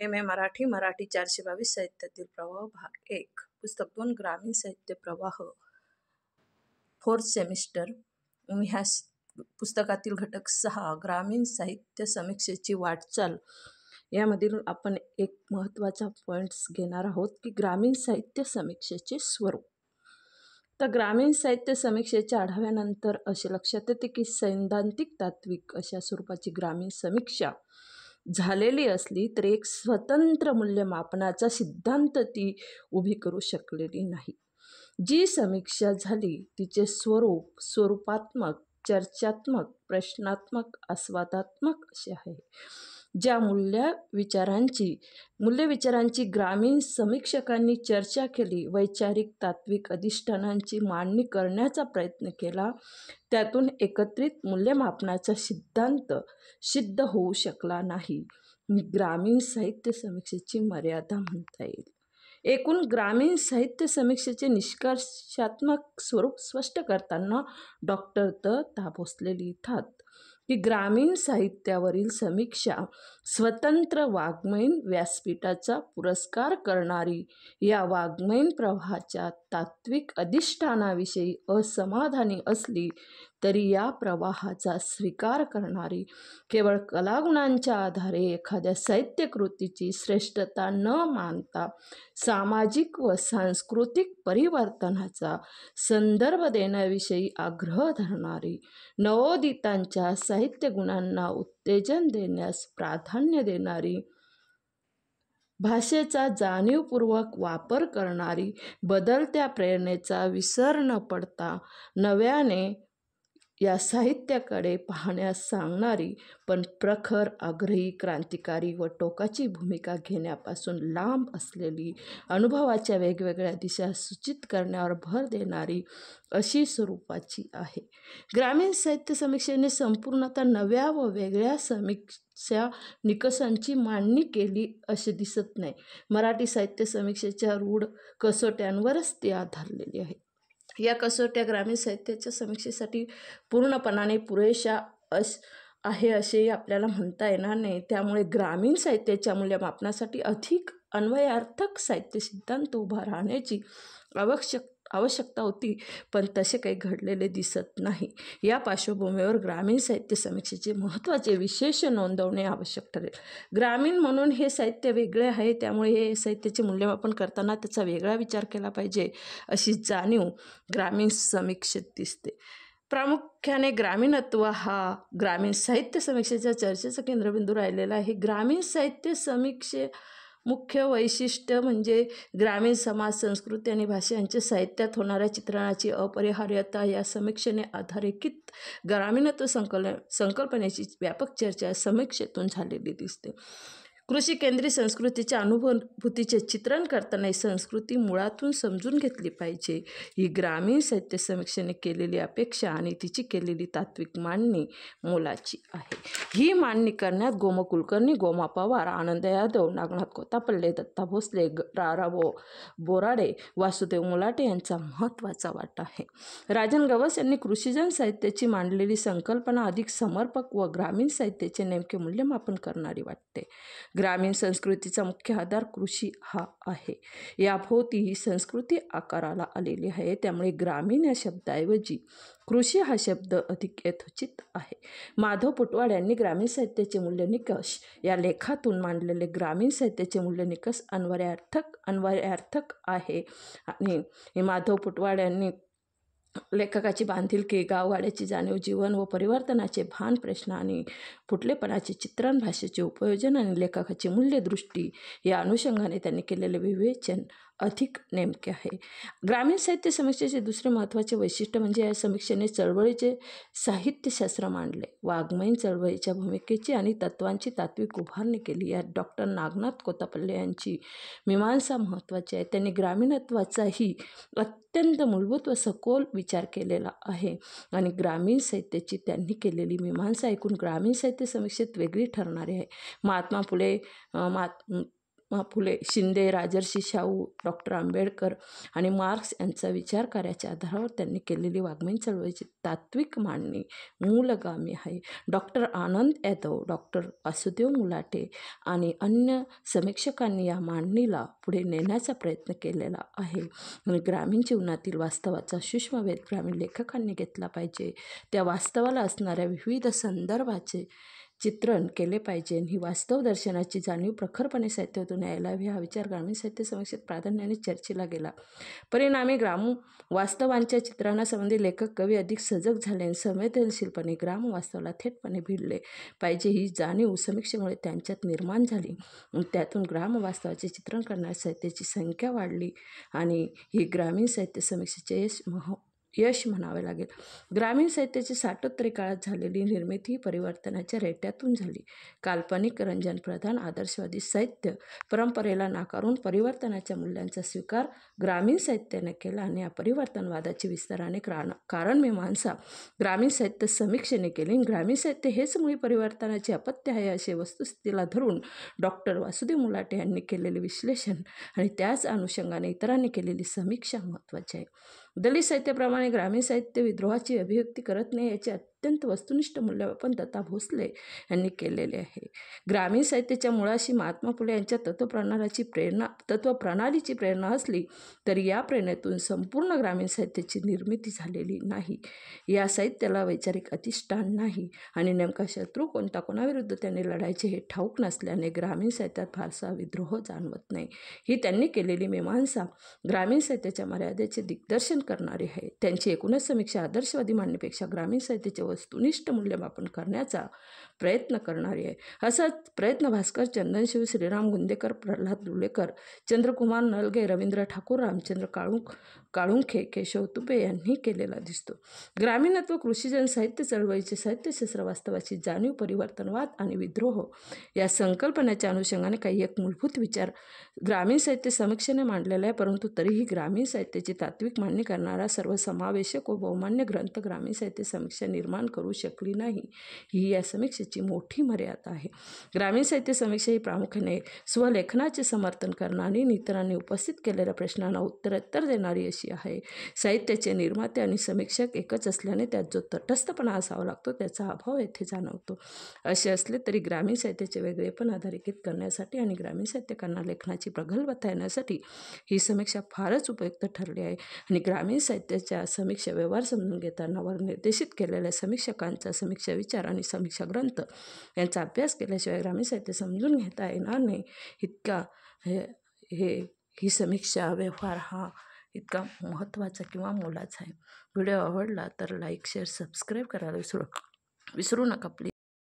M A Marathi Marathi 422 साहित्यातील प्रवाह भाग 1 पुस्तक 2 ग्रामीण साहित्य प्रवाह 4th सेमिस्टर. ह्या पुस्तकातील घटक 6 ग्रामीण साहित्य समीक्षेची वाटचाल यामधील आपण एक महत्त्वाचा पॉईंट्स घेणार आहोत की ग्रामीण साहित्य समीक्षेचे स्वरूप. तर ग्रामीण साहित्य समीक्षेच्या आढाव्यानंतर असे लक्षात येते की सैद्धांतिक तात्विक अशा स्वरूपाची ग्रामीण समीक्षा झालेली असली तर एक स्वतंत्र मूल्यमापनाचा सिद्धांत ती उभी करू शकलेली नाही. जी समीक्षा झाली तिचे स्वरूप स्वरूपात्मक, चर्चात्मक, प्रश्नात्मक, आस्वादात्मक असे आहे. ज्या मूल्यविचारांची ग्रामीण समीक्षकांनी चर्चा केली, वैचारिक तात्विक अधिष्ठानांची मांडणी करण्याचा प्रयत्न केला, त्यातून एकत्रित मूल्यमापनाचा सिद्धांत सिद्ध होऊ शकला नाही. ग्रामीण साहित्य समीक्षेची मर्यादा म्हणता येईल. एकूण ग्रामीण साहित्य समीक्षेचे निष्कर्षात्मक स्वरूप स्पष्ट करताना डॉक्टर ता भोसले लिहितात की ग्रामीण साहित्यावरील समीक्षा स्वतंत्र वाङ्मयीन व्यासपीठाचा पुरस्कार करणारी, या वाङ्मयीन प्रवाहाच्या तात्विक अधिष्ठानाविषयी असमाधानी असली तरी या प्रवाहाचा स्वीकार करणारी, केवळ कलागुणांच्या आधारे एखाद्या साहित्यकृतीची श्रेष्ठता न मानता सामाजिक व सांस्कृतिक परिवर्तनाचा संदर्भ देण्याविषयी आग्रह धरणारी, नवोदितांच्या साहित्यगुणांना उत्तेजन देण्यास प्राधान्य देणारी, भाषेचा जाणीवपूर्वक वापर करणारी, बदलत्या प्रेरणेचा विसर न पडता नव्याने या साहित्याकडे पाहण्यास सांगणारी, पण प्रखर, आग्रही, क्रांतिकारी व टोकाची भूमिका घेण्यापासून लांब असलेली, अनुभवाच्या वेगवेगळ्या दिशा सूचित करण्यावर भर देणारी अशी स्वरूपाची आहे. ग्रामीण साहित्य समीक्षेने संपूर्णतः नव्या व वेगळ्या समीक्षा निकषांची मांडणी केली असे दिसत नाही. मराठी साहित्य समीक्षेच्या रूढ कसोट्यांवरच ती आधारलेली आहे. या कसोट्या ग्रामीण साहित्याच्या समीक्षेसाठी पूर्णपणाने पुरेशा आहे असेही आपल्याला म्हणता येणार नाही. त्यामुळे ग्रामीण साहित्याच्या मूल्यमापनासाठी अधिक अन्वयार्थक साहित्य सिद्धांत उभा राहण्याची आवश्यकता होती, पण तसे काही घडलेले दिसत नाही. या पार्श्वभूमीवर ग्रामीण साहित्य समीक्षेचे महत्त्वाचे विशेष नोंदवणे आवश्यक ठरेल. ग्रामीण म्हणून हे साहित्य वेगळे आहे, त्यामुळे हे साहित्याचे मूल्यमापन करताना त्याचा वेगळा विचार केला पाहिजे अशी जाणीव ग्रामीण समीक्षेत दिसते. प्रामुख्याने ग्रामीणत्व हा ग्रामीण साहित्य समीक्षेच्या चर्चेचा केंद्रबिंदू राहिलेला आहे. ग्रामीण साहित्य समीक्षे मुख्य वैशिष्ट्य म्हणजे ग्रामीण समाज, संस्कृती आणि भाषा यांच्या साहित्यात होणाऱ्या चित्रणाची अपरिहार्यता. या समीक्षेने अधोरेखित ग्रामीणत्व संकल्पनेची व्यापक चर्चा या समीक्षेतून झालेली दिसते. कृषी केंद्रित संस्कृतीच्या अनुभूतीचे चित्रण करताना ही संस्कृती मुळातून समजून घेतली पाहिजे, ही ग्रामीण साहित्य समीक्षेने केलेली अपेक्षा आणि तिची केलेली तात्विक मांडणी मोलाची आहे. ही मांडणी करण्यात गोम कुलकर्णी, गोमा पवार, आनंद यादव, नागनाथ कोत्तापल्ले, दत्ता भोसले, रा. बोराडे, वासुदेव मुलाटे यांचा महत्त्वाचा वाटा आहे. राजन गवस यांनी कृषीजन साहित्याची मांडलेली संकल्पना अधिक समर्पक व ग्रामीण साहित्याचे नेमके मूल्यमापन करणारी वाटते. ग्रामीण संस्कृतीचा मुख्य आधार कृषी हा आहे. याभोवती ही संस्कृती आकाराला आलेली आहे. त्यामुळे ग्रामीण या शब्दाऐवजी कृषी हा शब्द अधिक यथोचित आहे. माधव पुटवाड यांनी ग्रामीण साहित्याचे मूल्य निकष या लेखातून मांडलेले ग्रामीण साहित्याचे मूल्य निकष अन्वयार्थक आहे. आणि माधव पुटवाड यांनी लेखकाची बांधिलकी, गावगाड्याची जाणीव, जीवन व परिवर्तनाचे भान, प्रश्न आणि फुटलेपणाचे चित्रण, भाषेचे उपयोजन आणि लेखकाची मूल्यदृष्टी या अनुषंगाने त्यांनी केलेले विवेचन अधिक नेमके आहे. ग्रामीण साहित्य समीक्षेचे दुसरे महत्त्वाचे वैशिष्ट्य म्हणजे या समीक्षेने चळवळीचे साहित्यशास्त्र मांडले. वाङ्मयीन चळवळीच्या भूमिकेची आणि तत्त्वांची तात्विक उभारणी केली. यात डॉक्टर नागनाथ कोत्तापल्ले यांची मीमांसा महत्त्वाची आहे. त्यांनी ग्रामीणत्वाचाही अत्यंत मूलभूत व सखोल विचार केलेला आहे आणि ग्रामीण साहित्याची त्यांनी केलेली मीमांसा ऐकून ग्रामीण साहित्य समीक्षेत वेगळी ठरणारी आहे. महात्मा फुले, शिंदे, राजर्षी शाहू, डॉक्टर आंबेडकर आणि मार्क्स यांचा विचार कार्याच्या आधारावर त्यांनी केलेली वाङ्मयीन चळवळीची तात्विक मांडणी मूलगामी आहे. डॉक्टर आनंद यादव, डॉक्टर वासुदेव मुलाटे आणि अन्य समीक्षकांनी या मांडणीला पुढे नेण्याचा प्रयत्न केलेला आहे. आणि ग्रामीण जीवनातील वास्तवाचा सूक्ष्मवेध ग्रामीण लेखकांनी घेतला पाहिजे. त्या वास्तवाला असणाऱ्या विविध संदर्भाचे चित्रण केले पाहिजे. ही वास्तव दर्शनाची जाणीव प्रखरपणे साहित्यातून यायला हवी हा विचार ग्रामीण साहित्य समीक्षेत प्राधान्याने चर्चेला गेला. परिणामी वास्तवांच्या चित्रणासंबंधी लेखक कवी अधिक सजग झाले आणि संवेदनशीलपणे वास्तवाला थेटपणे भिडले पाहिजे ही जाणीव समीक्षेमुळे त्यांच्यात निर्माण झाली. त्यातून वास्तवाचे चित्रण करणाऱ्या साहित्याची संख्या वाढली आणि ही ग्रामीण साहित्य समीक्षेचे यश म्हणावे लागेल. ग्रामीण साहित्याची 60 काळात झालेली निर्मिती परिवर्तनाच्या रेट्यातून झाली. काल्पनिक रंजनप्रधान आदर्शवादी साहित्य परंपरेला नाकारून परिवर्तनाच्या मूल्यांचा स्वीकार ग्रामीण साहित्याने केला आणि या परिवर्तनवादाची विस्ताराने कारणमीमांसा ग्रामीण साहित्य समीक्षेने केली. ग्रामीण साहित्य हेच मुळी परिवर्तनाचे अपत्य आहे असे वस्तुस्थितीला धरून डॉक्टर वासुदेव मुलाटे यांनी केलेले विश्लेषण आणि त्याच अनुषंगाने इतरांनी केलेली समीक्षा महत्त्वाची आहे. दलित साहित्याप्रमाणे ग्रामीण साहित्य विद्रोहाची अभिव्यक्ती करत नाही याचे अत्यंत वस्तुनिष्ठ मूल्यमापन दत्ता भोसले यांनी केलेले आहे. ग्रामीण साहित्याच्या मुळाशी महात्मा फुले यांच्या तत्वप्रणालीची प्रेरणा असली तरी या प्रेरणेतून संपूर्ण ग्रामीण साहित्याची निर्मिती झालेली नाही. या साहित्याला वैचारिक अधिष्ठान नाही आणि नेमका शत्रू कोणता, कोणाविरुद्ध त्याने लढायचे हे ठाऊक नसल्याने ग्रामीण साहित्यात फारसा विद्रोह जाणवत नाही. ही त्यांनी केलेली मीमांसा ग्रामीण साहित्याच्या मर्यादेचे दिग्दर्शन करणारी आहे. त्यांची एकूणच समीक्षा आदर्शवादी मांडणीपेक्षा ग्रामीण साहित्याचे वस्तुनिष्ठ मूल्यमापन करण्याचा प्रयत्न करणारी आहे. असाच प्रयत्न भास्कर चंदनशिव, श्रीराम गुंदेकर, प्रल्हाद लुलेकर, चंद्रकुमार नलगे, रवींद्र ठाकूर, रामचंद्र काळुंखे, केशव तुपे यांनी केलेला दिसतो. ग्रामीणत्व कृषीजन साहित्य चळवळीचे साहित्यशास्त्र वास्तवाची जाणीव, परिवर्तनवाद आणि विद्रोह या संकल्पनेच्या अनुषंगाने काही एक मूलभूत विचार ग्रामीण साहित्य समीक्षेने मांडलेला आहे. परंतु तरीही ग्रामीण साहित्याची तात्विक मांडणी करणारा सर्वसमावेशक व बहुमान्य ग्रंथ ग्रामीण साहित्य समीक्षा निर्माण करू शकली नाही. ही या समीक्षेची मोठी मर्यादा आहे. ग्रामीण साहित्य समीक्षा ही प्रामुख्याने स्वलेखनाचे समर्थन करणारी आणि इतरांनी उपस्थित केलेल्या प्रश्नांना उत्तर देणारी अशी आहे. साहित्याचे निर्माते आणि समीक्षक एकच असल्याने त्यात जो तटस्थपणा असावा लागतो त्याचा अभाव येथे जाणवतो. असे असले तरी ग्रामीण साहित्याचे वेगळेपण अधोरेखित करण्यासाठी आणि ग्रामीण साहित्यकारांना लेखनाची प्रगल्भता येण्यासाठी ही समीक्षा फारच उपयुक्त ठरली आहे. आणि ग्रामीण साहित्याच्या समीक्षा व्यवहार समजून घेताना वर निर्देशित केलेल्या समीक्षकांचा समीक्षा विचार आणि समीक्षा ग्रंथ यांचा अभ्यास केल्याशिवाय ग्रामीण साहित्य समजून घेता येणार नाही. इतका ही समीक्षा व्यवहार हा इतका महत्त्वाचा किंवा मोलाचा आहे. व्हिडिओ आवडला तर लाईक, शेअर, सबस्क्राईब करायला विसरू नका प्लीज.